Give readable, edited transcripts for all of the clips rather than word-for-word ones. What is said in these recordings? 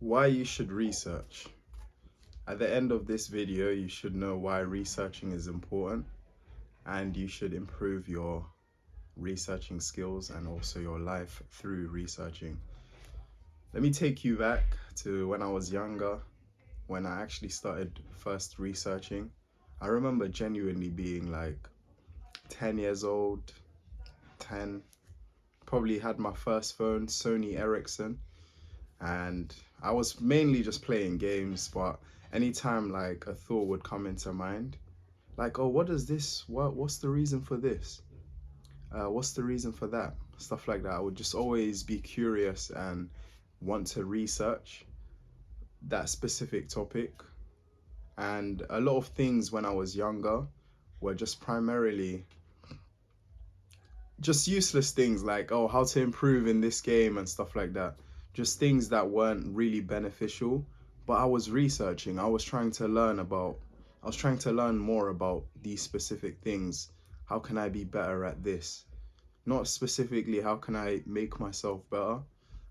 Why you should research. At the end of this video, you should know why researching is important, and you should improve your researching skills and also your life through researching. Let me take you back to when I was younger, when I actually started first researching. I remember genuinely being like 10 years old, 10, probably had my first phone, Sony Ericsson, and I was mainly just playing games, but anytime like a thought would come into mind, like, oh, what does this, what's the reason for this? What's the reason for that? Stuff like that. I would just always be curious and want to research that specific topic. And a lot of things when I was younger were just primarily just useless things like, oh, how to improve in this game and stuff like that. Just things that weren't really beneficial. But I was researching, I was trying to learn more about these specific things. How can I be better at this? Not specifically, how can I make myself better?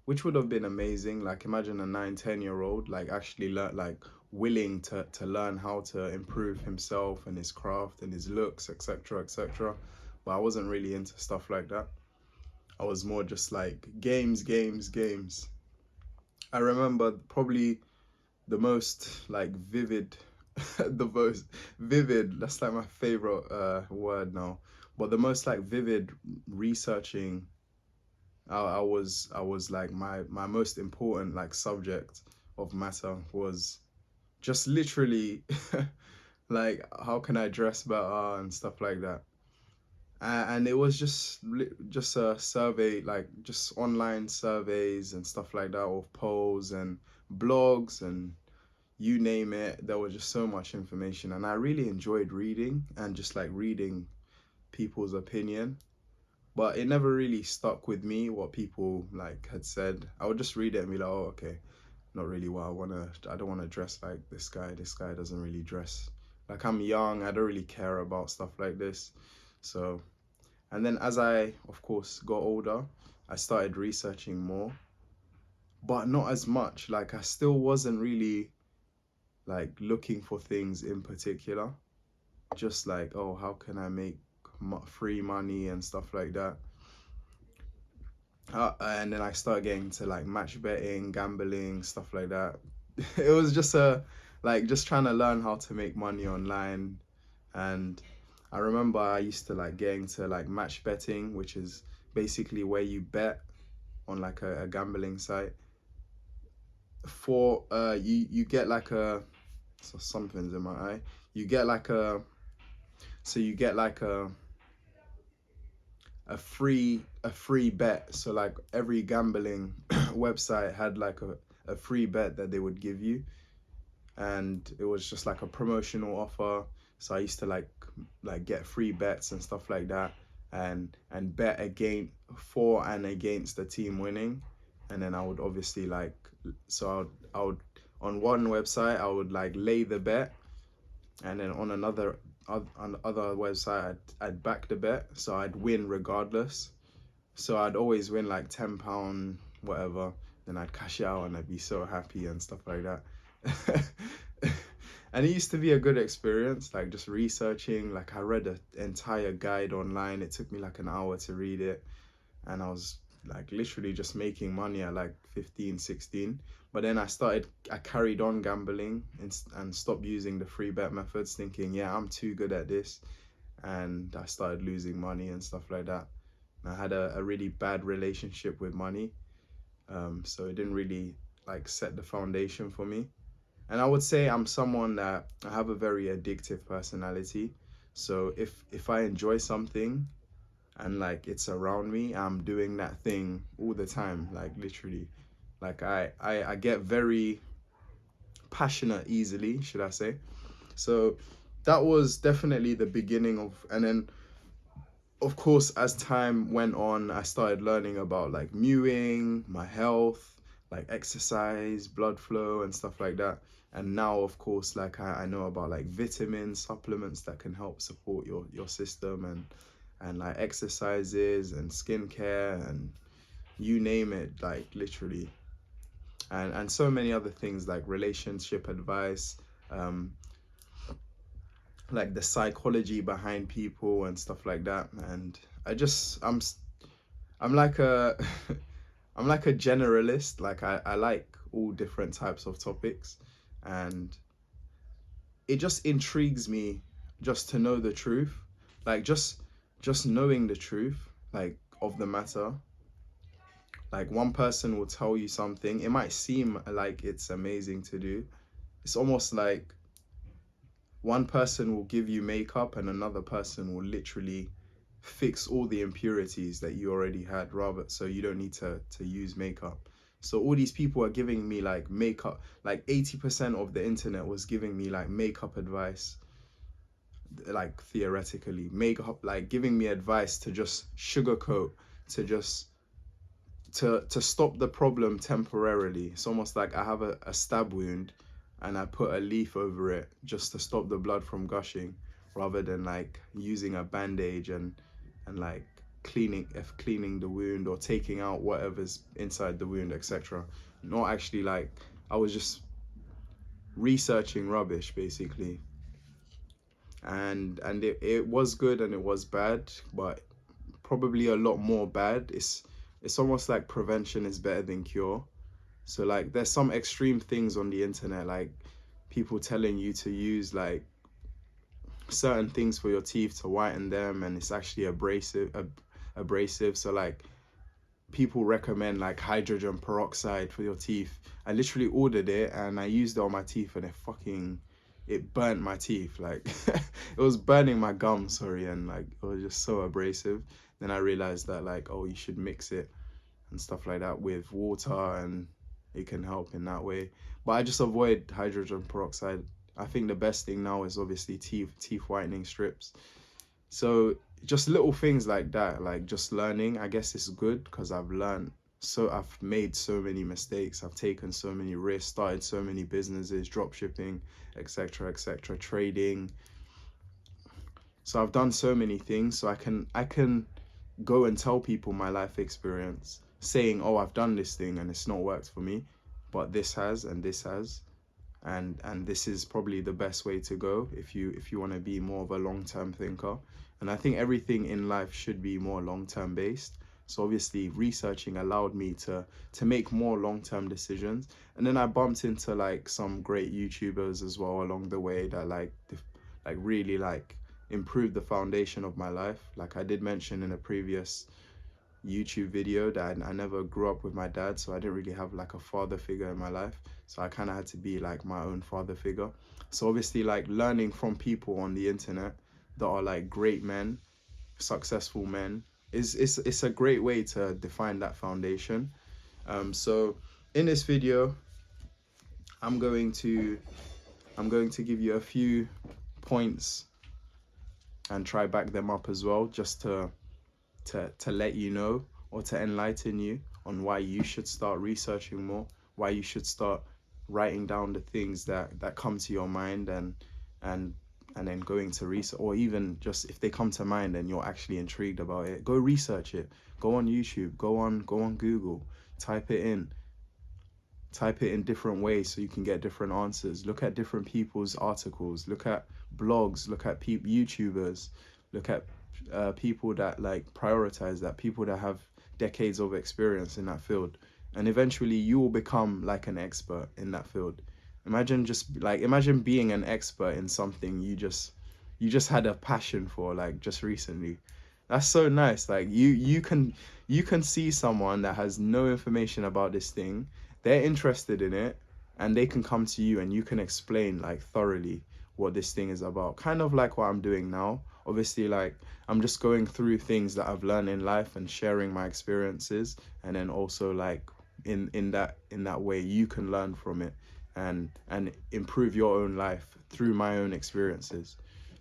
Which would have been amazing. Like, imagine a 9, 10 year old, like, actually learn, like, willing to learn how to improve himself and his craft and his looks, etc., etc. But I wasn't really into stuff like that. I was more just like games, games, games. I remember probably the most like vivid, the most vivid, that's like my favorite word now. But the most like vivid researching, I was like my most important like subject of matter was just literally like how can I dress better and stuff like that. And it was just a survey, like just online surveys and stuff like that, of polls and blogs and you name it. There was just so much information, and I really enjoyed reading and just like reading people's opinion. But it never really stuck with me what people like had said. I would just read it and be like, oh, okay, not really what I wanna. I don't want to dress like this guy. This guy doesn't really dress like, I'm young. I don't really care about stuff like this. So, and then as I, of course, got older, I started researching more, but not as much. Like, I still wasn't really like looking for things in particular. Just like, oh, how can I make free money and stuff like that. And then I started getting to like match betting, gambling, stuff like that. It was just like just trying to learn how to make money online. And I remember I used to like get into like match betting, which is basically where you bet on like a gambling site for you get like a, so something's in my eye. You get like a, so you get like a free bet. So like every gambling website had like a free bet that they would give you, and it was just like a promotional offer. So I used to like get free bets and stuff like that, and bet against, for and against the team winning. And then I would obviously like, so I would on one website I would like lay the bet, and then on another, on other website I'd back the bet, so I'd win regardless. So I'd always win like £10, whatever. Then I'd cash it out and I'd be so happy and stuff like that. And it used to be a good experience, like just researching. Like I read an entire guide online. It took me like an hour to read it. And I was like literally just making money at like 15, 16. But then I carried on gambling and stopped using the free bet methods, thinking, yeah, I'm too good at this. And I started losing money and stuff like that. I had a really bad relationship with money, so it didn't really like set the foundation for me. And I would say I'm someone that I have a very addictive personality. So if I enjoy something and like it's around me, I'm doing that thing all the time, like literally. Like I get very passionate easily, should I say. So that was definitely the beginning of, and then of course, as time went on, I started learning about like mewing, my health, like exercise, blood flow, and stuff like that. And now, of course, like I know about like vitamins, supplements that can help support your system, and like exercises and skincare and you name it, like literally. and so many other things like relationship advice, um, like the psychology behind people and stuff like that. And I'm like a I'm like a generalist. Like I like all different types of topics, and it just intrigues me just to know the truth. Like just knowing the truth, like of the matter. Like one person will tell you something, it might seem like it's amazing to do. It's almost like one person will give you makeup and another person will literally fix all the impurities that you already had, rather, so you don't need to use makeup. So all these people are giving me like makeup, like 80% of the internet was giving me like makeup advice, like theoretically makeup, like giving me advice to just sugarcoat, to just to stop the problem temporarily. It's almost like I have a stab wound and I put a leaf over it just to stop the blood from gushing, rather than like using a bandage and like cleaning the wound or taking out whatever's inside the wound, etc. Not actually like, I was just researching rubbish basically. And it was good and it was bad, but probably a lot more bad. It's almost like prevention is better than cure. So like there's some extreme things on the internet, like people telling you to use like certain things for your teeth to whiten them, and it's actually abrasive. So like people recommend like hydrogen peroxide for your teeth. I literally ordered it and I used it on my teeth, and it burnt my teeth. Like it was burning my gums, sorry, and like it was just so abrasive. Then I realized that like, oh, you should mix it and stuff like that with water, and it can help in that way. But I just avoid hydrogen peroxide. I think the best thing now is obviously teeth whitening strips. So just little things like that, like just learning. I guess it's good because I've learned, so I've made so many mistakes, I've taken so many risks, started so many businesses, drop shipping, etc., trading. So I've done so many things, so I can go and tell people my life experience, saying, oh, I've done this thing and it's not worked for me, but this has, and this has, and this is probably the best way to go if you want to be more of a long-term thinker. And I think everything in life should be more long-term based. So obviously researching allowed me to make more long-term decisions. And then I bumped into like some great YouTubers as well along the way that like really like improved the foundation of my life. Like I did mention in a previous YouTube video that I never grew up with my dad, so I didn't really have like a father figure in my life. So I kind of had to be like my own father figure. So obviously like learning from people on the internet that are like great men, successful men, it's a great way to define that foundation. So in this video, I'm going to give you a few points and try back them up as well, just to let you know, or to enlighten you on why you should start researching more, why you should start writing down the things that come to your mind, and and then going to research, or even just if they come to mind and you're actually intrigued about it, go research it. Go on YouTube, go on Google, type it in different ways so you can get different answers. Look at different people's articles, look at blogs, look at YouTubers, look at people that like prioritize that, people that have decades of experience in that field, and eventually you will become like an expert in that field. Imagine being an expert in something you just had a passion for, like just recently. That's so nice. Like you can see someone that has no information about this thing, they're interested in it, and they can come to you and you can explain like thoroughly what this thing is about. Kind of like what I'm doing now. Obviously, like I'm just going through things that I've learned in life and sharing my experiences, and then also like in that way you can learn from it and improve your own life through my own experiences.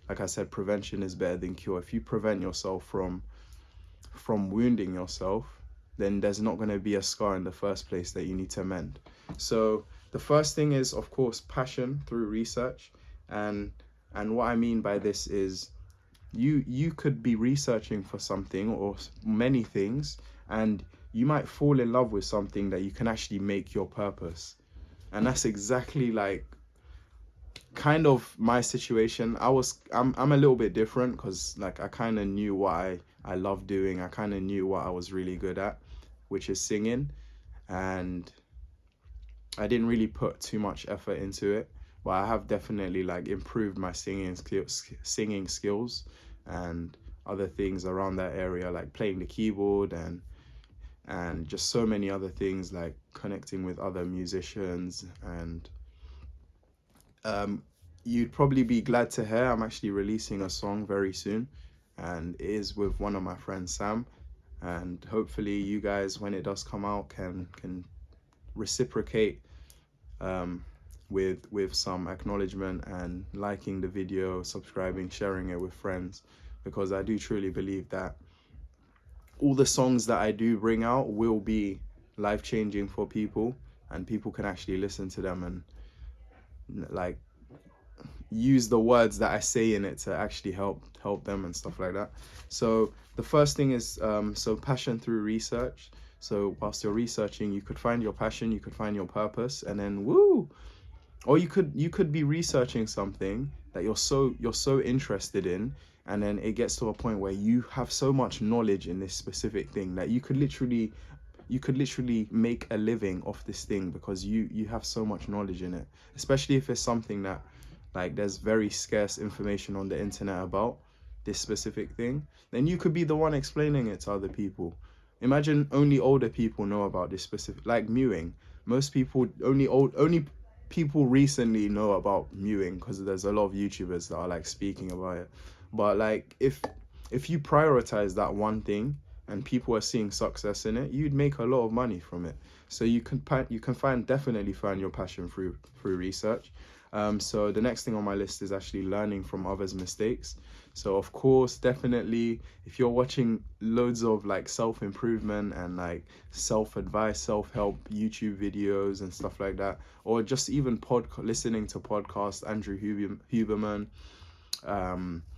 Like I said, prevention is better than cure. If you prevent yourself from wounding yourself, then there's not going to be a scar in the first place that you need to mend. So the first thing is, of course, passion through research. And what I mean by this is you could be researching for something or many things, and you might fall in love with something that you can actually make your purpose. And that's exactly like kind of my situation. I'm a little bit different because like I kind of knew what I love doing. I kind of knew what I was really good at, which is singing, and I didn't really put too much effort into it, but I have definitely like improved my singing skills and other things around that area, like playing the keyboard and just so many other things, like connecting with other musicians. And you'd probably be glad to hear I'm actually releasing a song very soon, and it is with one of my friends, Sam. And hopefully you guys, when it does come out, can reciprocate with some acknowledgement and liking the video, subscribing, sharing it with friends, because I do truly believe that all the songs that I do bring out will be life changing for people, and people can actually listen to them and like use the words that I say in it to actually help them and stuff like that. So the first thing is so passion through research. So whilst you're researching, you could find your passion, you could find your purpose, and then woo. Or you could be researching something that you're so interested in, and then it gets to a point where you have so much knowledge in this specific thing that you could literally make a living off this thing because you have so much knowledge in it, especially if it's something that like there's very scarce information on the internet about this specific thing. Then you could be the one explaining it to other people. Imagine only older people know about this specific, like mewing. Most people only people recently know about mewing because there's a lot of YouTubers that are like speaking about it. But like if you prioritize that one thing and people are seeing success in it, you'd make a lot of money from it. So you can definitely find your passion through research. So the next thing on my list is actually learning from others' mistakes. So of course, definitely, if you're watching loads of like self-improvement and like self-advice, self-help YouTube videos and stuff like that, or just even listening to podcasts, Andrew Huberman,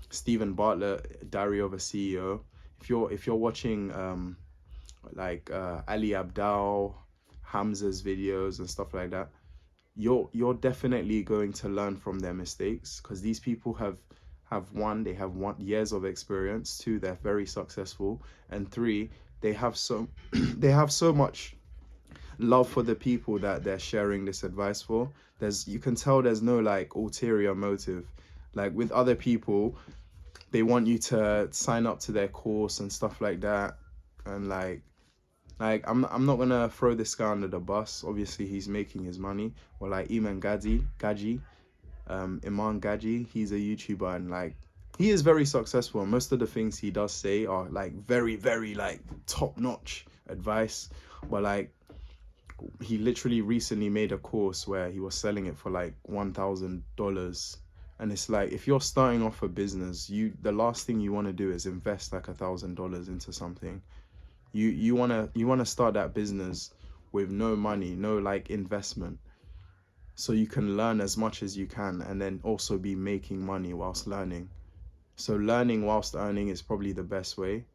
Stephen Bartlett, Diary of a CEO. If you're watching Ali Abdaal, Hamza's videos and stuff like that, you're definitely going to learn from their mistakes, because these people have years of experience. Two, they're very successful, and three, they have so they have so much love for the people that they're sharing this advice for. You can tell there's no like ulterior motive. Like with other people, they want you to sign up to their course and stuff like that, and I'm not gonna throw this guy under the bus. Obviously, he's making his money. Or like Iman Gaji, he's a YouTuber, and like he is very successful. And most of the things he does say are like very, very like top notch advice. But like he literally recently made a course where he was selling it for like $1,000. And it's like, if you're starting off a business, the last thing you want to do is invest like $1,000 into something. You wanna start that business with no money, no like investment, so you can learn as much as you can and then also be making money whilst learning. So learning whilst earning is probably the best way,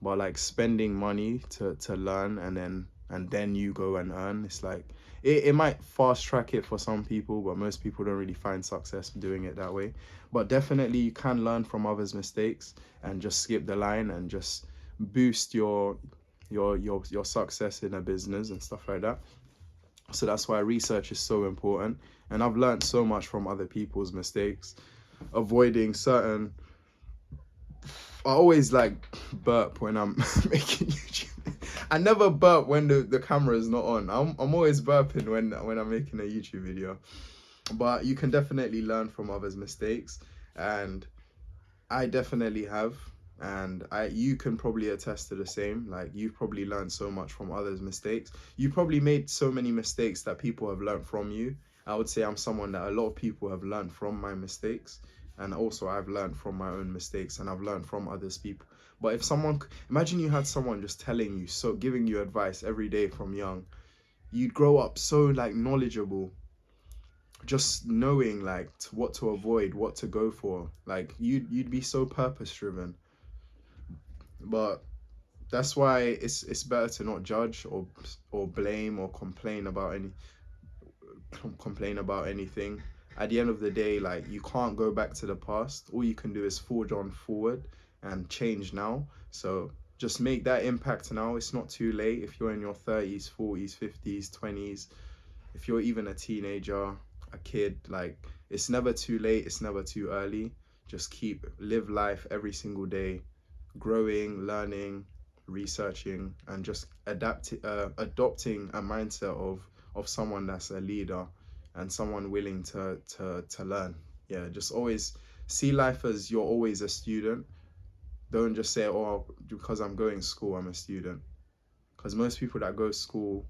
but like spending money to learn and then you go and earn, it's like it might fast track it for some people, but most people don't really find success doing it that way. But definitely you can learn from others' mistakes and just skip the line and just boost your success in a business and stuff like that. So that's why research is so important, and I've learned so much from other people's mistakes, avoiding certain. I always like burp when I'm making YouTube. I never burp when the camera is not on. I'm always burping when I'm making a YouTube video. But you can definitely learn from others' mistakes, and I definitely have, and you can probably attest to the same. Like you've probably learned so much from others' mistakes. You probably made so many mistakes that people have learned from you. I would say I'm someone that a lot of people have learned from my mistakes, and also I've learned from my own mistakes, and I've learned from others people. But if imagine you had someone just telling you, so giving you advice every day from young, you'd grow up so like knowledgeable, just knowing like what to avoid, what to go for. Like you'd be so purpose driven. But that's why it's better to not judge or blame or complain about anything. At the end of the day, like, you can't go back to the past. All you can do is forge on forward and change now. So just make that impact now. It's not too late. If you're in your 30s, 40s, 50s, 20s, if you're even a teenager, a kid, like, it's never too late, it's never too early. Just live life every single day, growing, learning, researching, and just adopting a mindset of someone that's a leader and someone willing to learn. Yeah, just always see life as you're always a student. Don't just say, oh, because I'm going to school, I'm a student. Because most people that go to school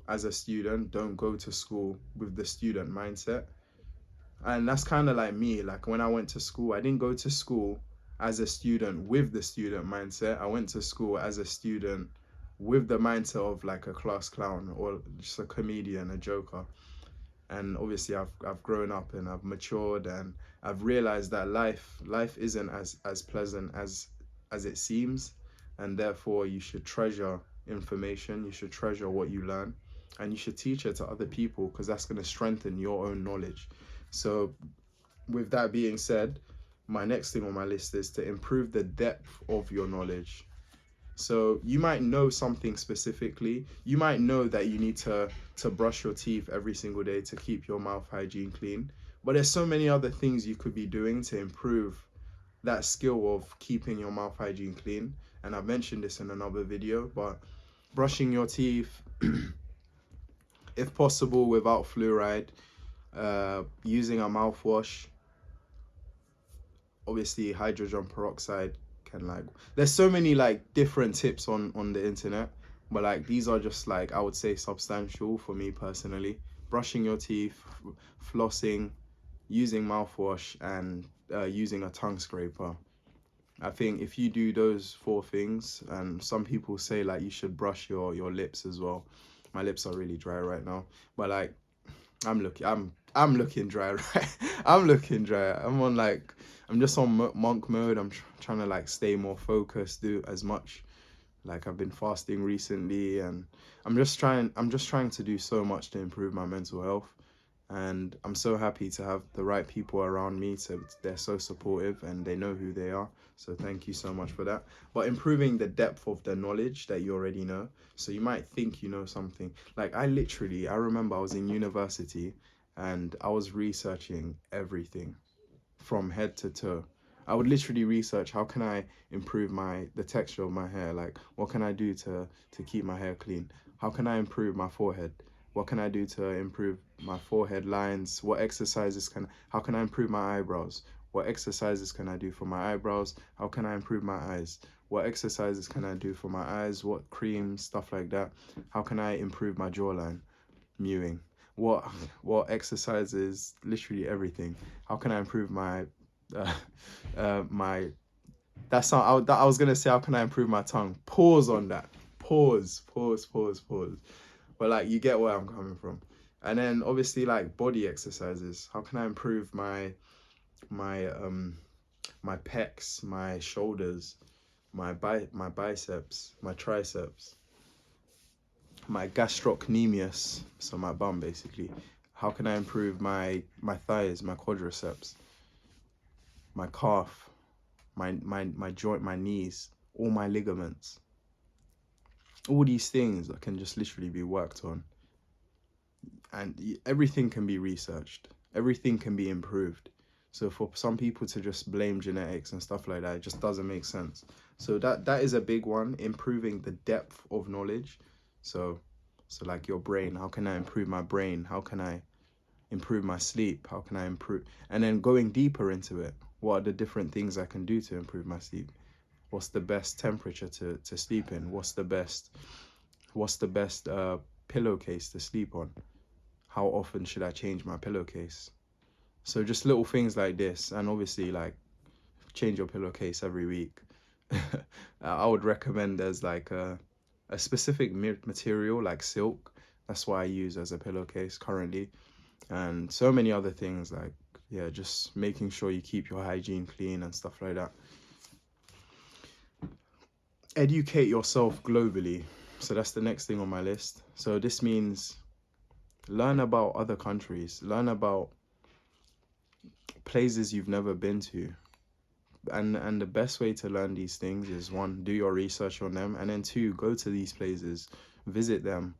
as a student don't go to school with the student mindset. And that's kind of like me. Like, when I went to school, I didn't go to school as a student with the student mindset. I went to school as a student with the mindset of like a class clown or just a comedian, a joker. And obviously I've grown up and I've matured, and I've realized that life isn't as pleasant as it seems, and therefore you should treasure information, you should treasure what you learn, and you should teach it to other people, because that's going to strengthen your own knowledge. So with that being said, my next thing on my list is to improve the depth of your knowledge. So you might know something specifically. You might know that you need to brush your teeth every single day to keep your mouth hygiene clean. But there's so many other things you could be doing to improve that skill of keeping your mouth hygiene clean. And I've mentioned this in another video, but brushing your teeth, if possible, without fluoride, using a mouthwash, obviously hydrogen peroxide can, like, there's so many like different tips on the internet, but like, these are just, like, I would say substantial for me personally. Brushing your teeth, flossing, using mouthwash, and using a tongue scraper. I think if you do those 4 things, and some people say like you should brush your lips as well. My lips are really dry right now, but like, I'm looking dry, right? I'm looking dry. I'm just on monk mode. I'm trying to like stay more focused, do as much. Like, I've been fasting recently, and I'm just trying to do so much to improve my mental health. And I'm so happy to have the right people around me. So they're so supportive and they know who they are. So thank you so much for that. But improving the depth of the knowledge that you already know. So you might think you know something. Like, I remember I was in university and I was researching everything from head to toe. I would literally research, how can I improve the texture of my hair? Like, what can I do to keep my hair clean? How can I improve my forehead? What can I do to improve my forehead lines? How can I improve my eyebrows? What exercises can I do for my eyebrows? How can I improve my eyes? What exercises can I do for my eyes? What creams, stuff like that? How can I improve my jawline? Mewing. What exercises? Literally everything. How can I improve my my I was gonna say, how can I improve my tongue? Pause on that. Pause. But like, you get where I'm coming from. And then obviously, like, body exercises. How can I improve my my pecs, my shoulders, my biceps, my triceps, my gastrocnemius, so my bum basically. How can I improve my thighs, my quadriceps, my calf, my joint, my knees, all my ligaments? All these things that can just literally be worked on. And everything can be researched. Everything can be improved. So for some people to just blame genetics and stuff like that, it just doesn't make sense. So that is a big one, improving the depth of knowledge. So like, your brain, how can I improve my brain? How can I improve my sleep? How can I improve? And then going deeper into it, what are the different things I can do to improve my sleep? What's the best temperature to sleep in? What's the best pillowcase to sleep on? How often should I change my pillowcase? So just little things like this. And obviously, like, change your pillowcase every week. I would recommend there's like a specific material like silk. That's what I use as a pillowcase currently. And so many other things, like, yeah, just making sure you keep your hygiene clean and stuff like that. educate yourself globally. So that's the next thing on my list. So this means learn about other countries, learn about places you've never been to. And the best way to learn these things is, one, do your research on them, and then two, go to these places, visit them,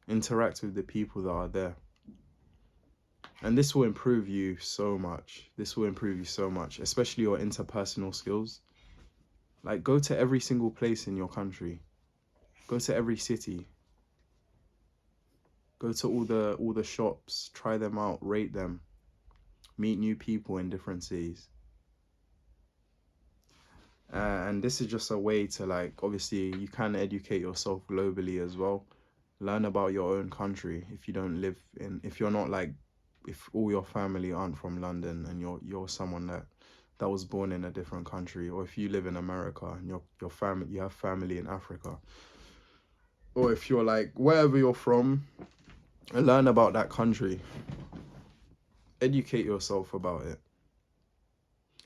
interact with the people that are there. And this will improve you so much. This will improve you so much, especially your interpersonal skills. Like, go to every single place in your country. Go to every city. Go to all the shops, try them out, rate them, meet new people in different cities. And this is just a way to, like, obviously you can educate yourself globally as well. Learn about your own country if you don't live in, if you're not like, if all your family aren't from London and you're someone that was born in a different country, or if you live in America and your family, you have family in Africa, or if you're like wherever you're from, and learn about that country. Educate yourself about it.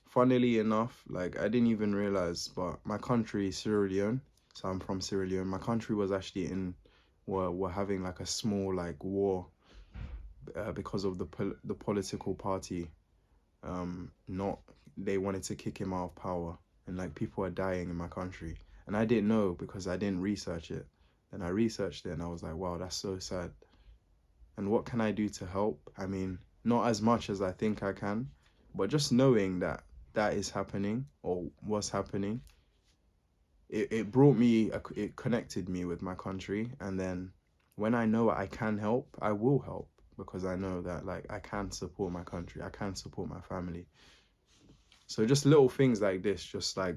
Funnily enough, like, I didn't even realize, but my country is Sierra Leone, so I'm from Sierra Leone. My country was actually we're having like a small like war because of the political party. Not They wanted to kick him out of power, and like people are dying in my country, and I didn't know because I didn't research it. And I researched it, and I was like, wow, that's so sad. And what can I do to help? I mean, not as much as I think I can, but just knowing that that is happening or was happening, it brought me, it connected me with my country. And then when I know I can help, I will help, because I know that like I can support my country, I can support my family. So just little things like this, just like,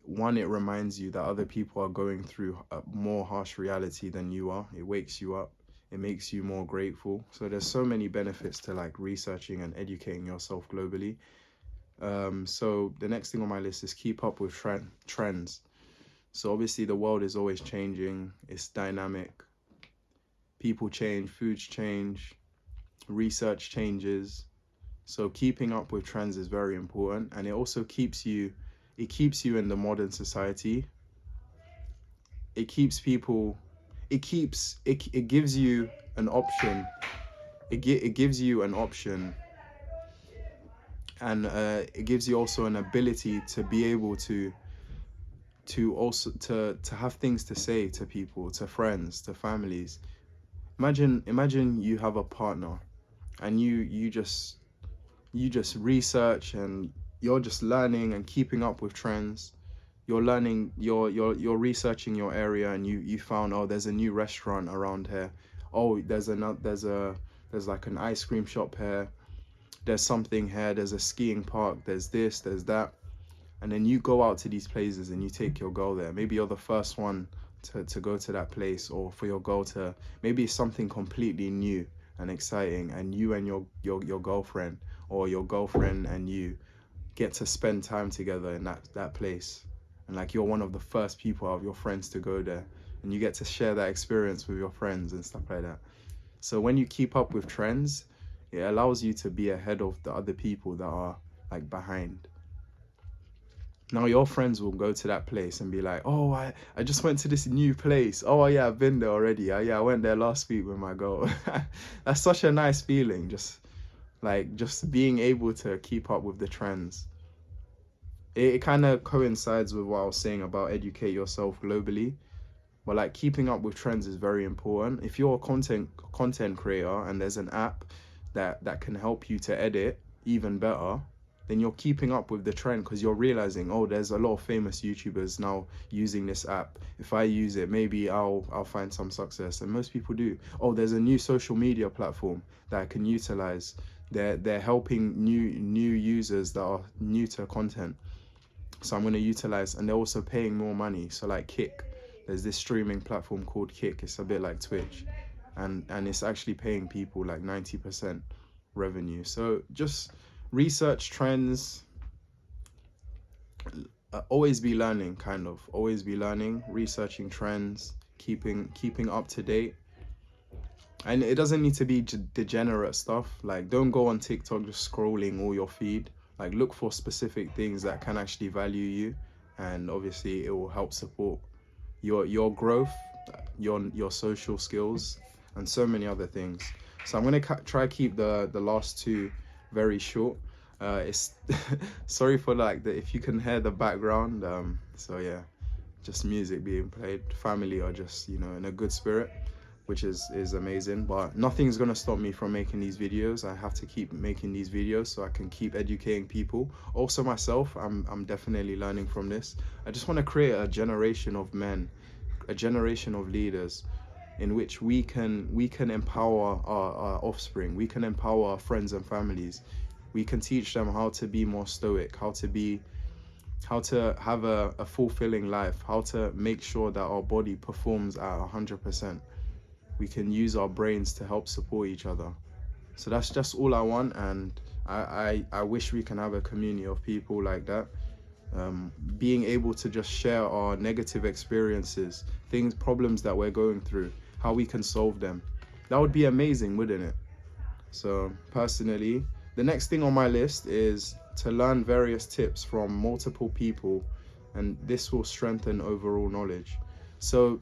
one, it reminds you that other people are going through a more harsh reality than you are. It wakes you up. It makes you more grateful. So there's so many benefits to like researching and educating yourself globally. So the next thing on my list is keep up with trends. So obviously the world is always changing. It's dynamic. People change, foods change, research changes. So keeping up with trends is very important, and it also keeps you in the modern society. It keeps people, it gives you an option. It gives you an option, and it gives you also an ability to be able to also to have things to say to people, to friends, to families. Imagine you have a partner, and you just research, and you're just learning and keeping up with trends. You're learning, you're researching your area, and you found, oh, there's a new restaurant around here. Oh, there's like an ice cream shop here. There's something here. There's a skiing park. There's this, there's that. And then you go out to these places and you take your girl there. Maybe you're the first one to go to that place, or for your girl to, maybe it's something completely new and exciting, and you and your girlfriend, or your girlfriend and you get to spend time together in that place. And like, you're one of the first people out of your friends to go there, and you get to share that experience with your friends and stuff like that. So when you keep up with trends, it allows you to be ahead of the other people that are like behind. Now your friends will go to that place and be like, oh, I just went to this new place. Oh yeah, I've been there already. Yeah, I went there last week with my girl. That's such a nice feeling, just being able to keep up with the trends. It kind of coincides with what I was saying about educate yourself globally. But like, keeping up with trends is very important. If you're a content creator and there's an app that can help you to edit even better, then you're keeping up with the trend, because you're realizing, oh, there's a lot of famous YouTubers now using this app. If I use it, maybe I'll find some success. And most people do. Oh, there's a new social media platform that I can utilize. They're helping new users that are new to content. So I'm going to utilize, and they're also paying more money. So like Kick, there's this streaming platform called Kick. It's a bit like Twitch, and it's actually paying people like 90% revenue. So just research trends, always be learning, always be learning, researching trends, keeping up to date. And it doesn't need to be degenerate stuff. Like, don't go on TikTok just scrolling all your feed. Like, look for specific things that can actually value you and obviously it will help support your growth, your social skills, and so many other things. So I'm gonna try keep the last two very short. It's sorry for like the if you can hear the background. So yeah, just music being played. Family are just, you know, in a good spirit, which is amazing. But nothing's gonna stop me from making these videos. I have to keep making these videos so I can keep educating people. Also myself, I'm definitely learning from this. I just want to create a generation of men, a generation of leaders, in which we can empower our offspring, we can empower our friends and families, we can teach them how to be more stoic, how to have a fulfilling life, how to make sure that our body performs at 100%. We can use our brains to help support each other. So that's just all I want, and I wish we can have a community of people like that, being able to just share our negative experiences, things, problems that we're going through, how we can solve them. That would be amazing, wouldn't it? So personally, the next thing on my list is to learn various tips from multiple people, and this will strengthen overall knowledge. So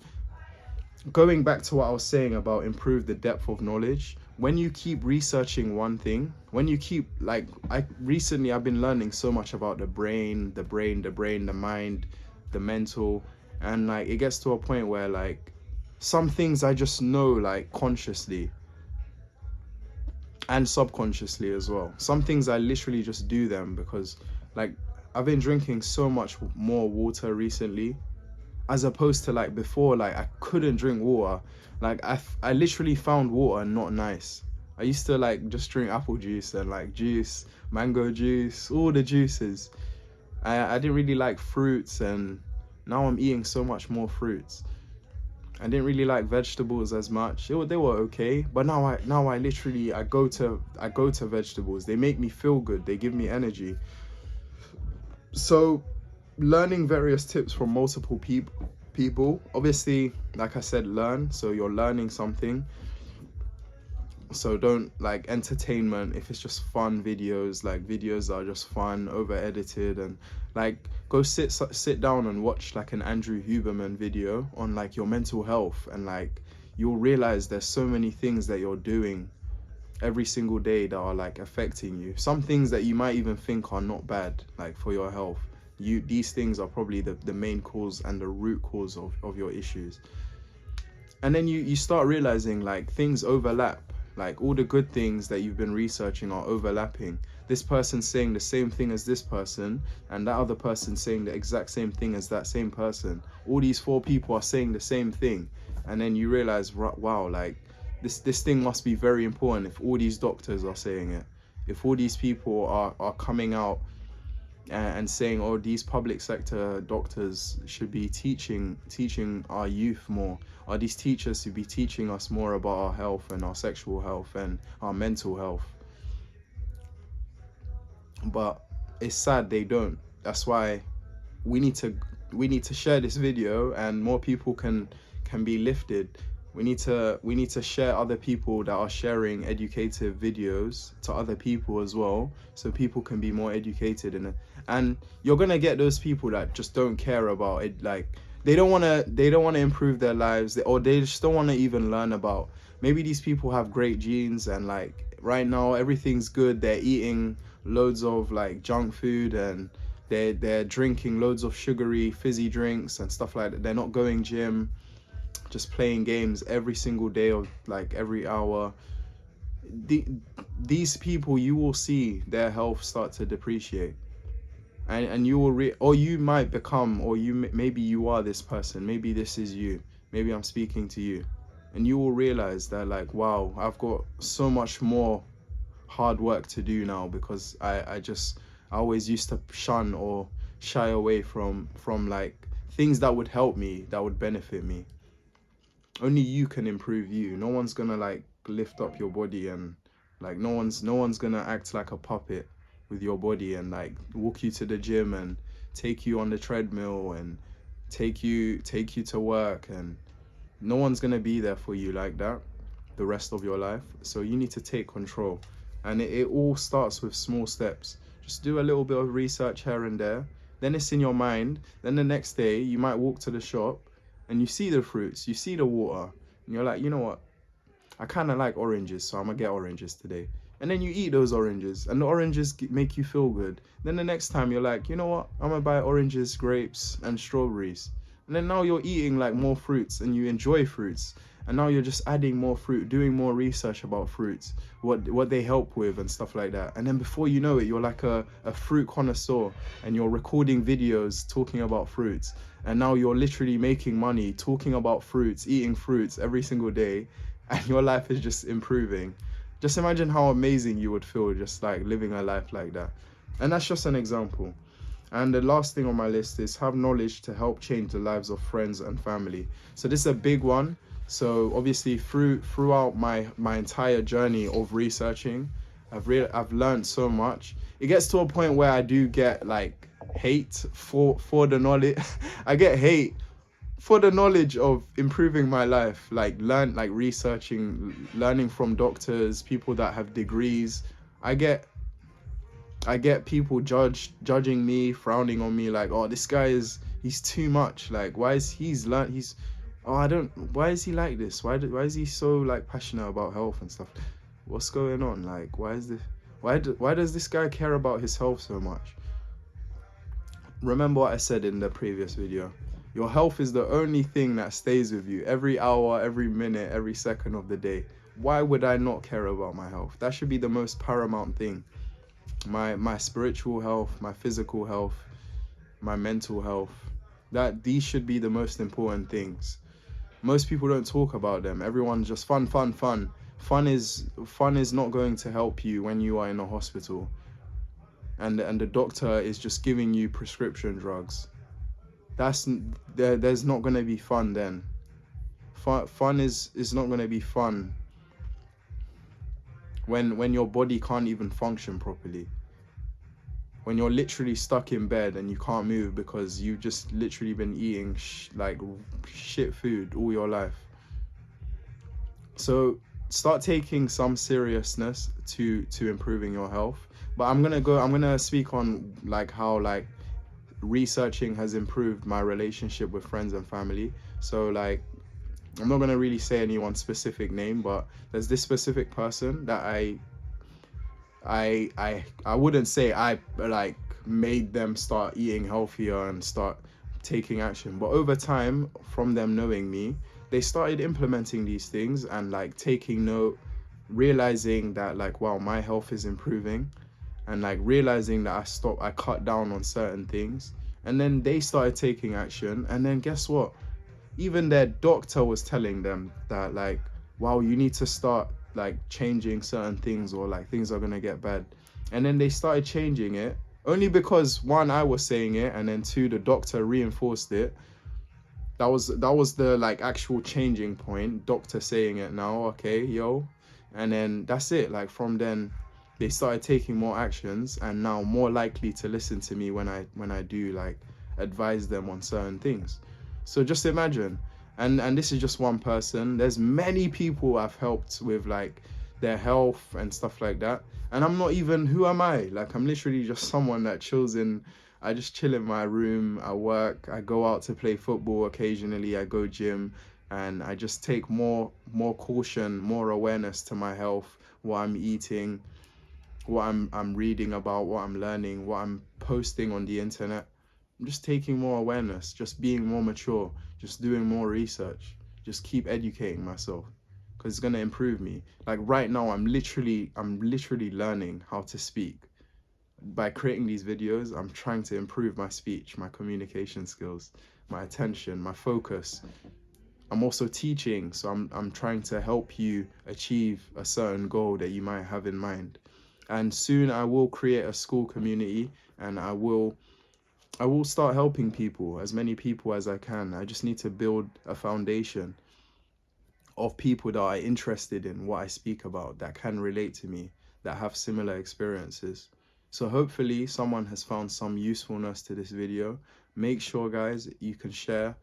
going back to what I was saying about improve the depth of knowledge, when you keep researching one thing, when you keep like I've been learning so much about the mind, the mental, and like it gets to a point where like some things I just know like consciously and subconsciously as well. Some things I literally just do them because like I've been drinking so much more water recently, as opposed to like before. Like I couldn't drink water. Like I literally found water not nice. I used to like just drink apple juice and like juice, mango juice, all the juices. I didn't really like fruits, and now I'm eating so much more fruits. I didn't really like vegetables as much. They were okay, but now I literally I go to vegetables. They make me feel good. They give me energy. So learning various tips from multiple people, obviously, like I said, learn. So you're learning something. So don't like entertainment, if it's just fun videos, like videos that are just fun, over edited, and like go sit down and watch like an Andrew Huberman video on like your mental health, and like you'll realize there's so many things that you're doing every single day that are like affecting you. Some things that you might even think are not bad, like for your health, these things are probably the main cause and the root cause of your issues. And then you start realizing like things overlap. Like all the good things that you've been researching are overlapping. This person's saying the same thing as this person, and that other person saying the exact same thing as that same person. All these four people are saying the same thing, and then you realize, wow, like this thing must be very important if all these doctors are saying it, if all these people are coming out and saying, oh, these public sector doctors should be teaching our youth more, or these teachers should be teaching us more about our health and our sexual health and our mental health. But it's sad they don't. That's why we need to share this video, and more people can be lifted. We need to share other people that are sharing educative videos to other people as well, so people can be more educated in it. And you're gonna get those people that just don't care about it. Like they don't wanna improve their lives, or they just don't wanna even learn about. Maybe these people have great genes, and like right now everything's good. They're eating loads of like junk food, and they're drinking loads of sugary fizzy drinks and stuff like that. They're not going gym, just playing games every single day, of like every hour. These people, you will see their health start to depreciate, and you will or you might become, or maybe you are this person, maybe this is you, maybe I'm speaking to you, and you will realize that like, wow, I've got so much more hard work to do now, because I always used to shun or shy away from like things that would help me, that would benefit me. Only you can improve you. No one's gonna like lift up your body, and like no one's gonna act like a puppet with your body and like walk you to the gym and take you on the treadmill and take you to work, and no one's gonna be there for you like that the rest of your life. So you need to take control, and it all starts with small steps. Just do a little bit of research here and there, then it's in your mind. Then the next day you might walk to the shop and you see the fruits, you see the water, and you're like, you know what, I kind of like oranges, so I'm gonna get oranges today. And then you eat those oranges, and the oranges make you feel good. Then the next time you're like, you know what, I'm gonna buy oranges, grapes, and strawberries. And then now you're eating like more fruits, and you enjoy fruits. And now you're just adding more fruit, doing more research about fruits, what they help with and stuff like that. And then before you know it, you're like a fruit connoisseur, and you're recording videos talking about fruits. And now you're literally making money talking about fruits, eating fruits every single day, and your life is just improving. Just imagine how amazing you would feel just like living a life like that. And that's just an example. And the last thing on my list is have knowledge to help change the lives of friends and family. So this is a big one. So obviously throughout my entire journey of researching, I've learned so much. It gets to a point where I do get like hate for the knowledge. I get hate for the knowledge of improving my life, like researching, learning from doctors, people that have degrees. I get people judging me, frowning on me, like, oh, this guy he's too much. Like, why is why is he like this? Why is he so like passionate about health and stuff? What's going on? Like, why does this guy care about his health so much? Remember what I said in the previous video. Your health is the only thing that stays with you every hour, every minute, every second of the day. Why would I not care about my health? That should be the most paramount thing. My spiritual health, my physical health, my mental health. These should be the most important things. Most people don't talk about them. Everyone's just fun. Fun is not going to help you when you are in a hospital. And the doctor is just giving you prescription drugs. There's not going to be fun then. Fun is not going to be fun when your body can't even function properly. When you're literally stuck in bed and you can't move because you've just literally been eating shit food all your life. So start taking some seriousness to improving your health. But I'm gonna speak on like how like researching has improved my relationship with friends and family. So like, I'm not gonna really say anyone's specific name, but there's this specific person that I wouldn't say I like made them start eating healthier and start taking action, but over time, from them knowing me, they started implementing these things and like taking note, realizing that like, wow, my health is improving, and like realizing that I cut down on certain things, and then they started taking action. And then guess what, even their doctor was telling them that like, wow, you need to start like changing certain things, or like things are gonna get bad. And then they started changing it only because one, I was saying it, and then two, the doctor reinforced it. That was the like actual changing point, doctor saying it now, okay, yo. And then that's it. Like from then they started taking more actions, and now more likely to listen to me when I do like advise them on certain things. So just imagine, and this is just one person. There's many people I've helped with like their health and stuff like that. And I'm not even, who am I? Like, I'm literally just someone that I just chill in my room, I work, I go out to play football occasionally, I go gym, and I just take more caution, more awareness to my health, what I'm eating, what I'm reading about, what I'm learning, what I'm posting on the internet. I'm just taking more awareness, just being more mature, just doing more research, just keep educating myself, because it's going to improve me. Like right now, I'm literally learning how to speak. By creating these videos, I'm trying to improve my speech, my communication skills, my attention, my focus. I'm also teaching, so I'm trying to help you achieve a certain goal that you might have in mind. And soon I will create a school community, and I will start helping people, as many people as I can. I just need to build a foundation of people that are interested in what I speak about, that can relate to me, that have similar experiences. So hopefully someone has found some usefulness to this video. Make sure, guys, you can share,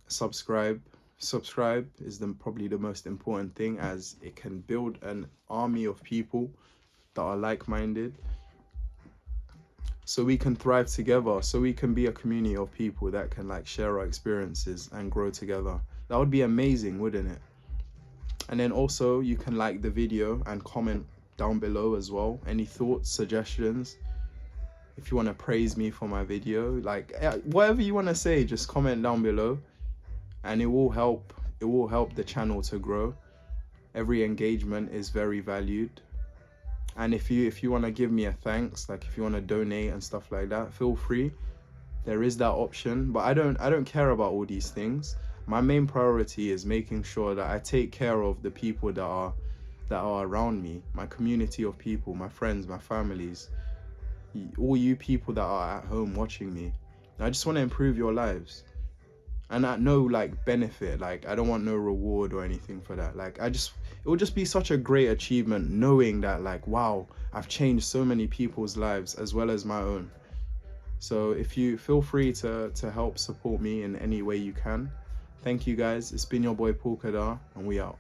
subscribe. Subscribe is probably the most important thing, as it can build an army of people that are like-minded. so we can thrive together, so we can be a community of people that can like share our experiences and grow together. That would be amazing, wouldn't it? And then also you can like the video and comment down below as well, any thoughts, suggestions. If you want to praise me for my video, like whatever you want to say, just comment down below, and it will help the channel to grow. Every engagement is very valued. And if you want to give me a thanks, like if you want to donate and stuff like that, feel free. There is that option, but I don't care about all these things. My main priority is making sure that I take care of the people that are around me, my community of people, my friends, my families, all you people that are at home watching me. I just want to improve your lives, and at no like benefit, like I don't want no reward or anything for that. Like it will just be such a great achievement knowing that like, wow, I've changed so many people's lives as well as my own. So if you feel free to help support me in any way you can. Thank you guys. It's been your boy Paul Khadar, and we out.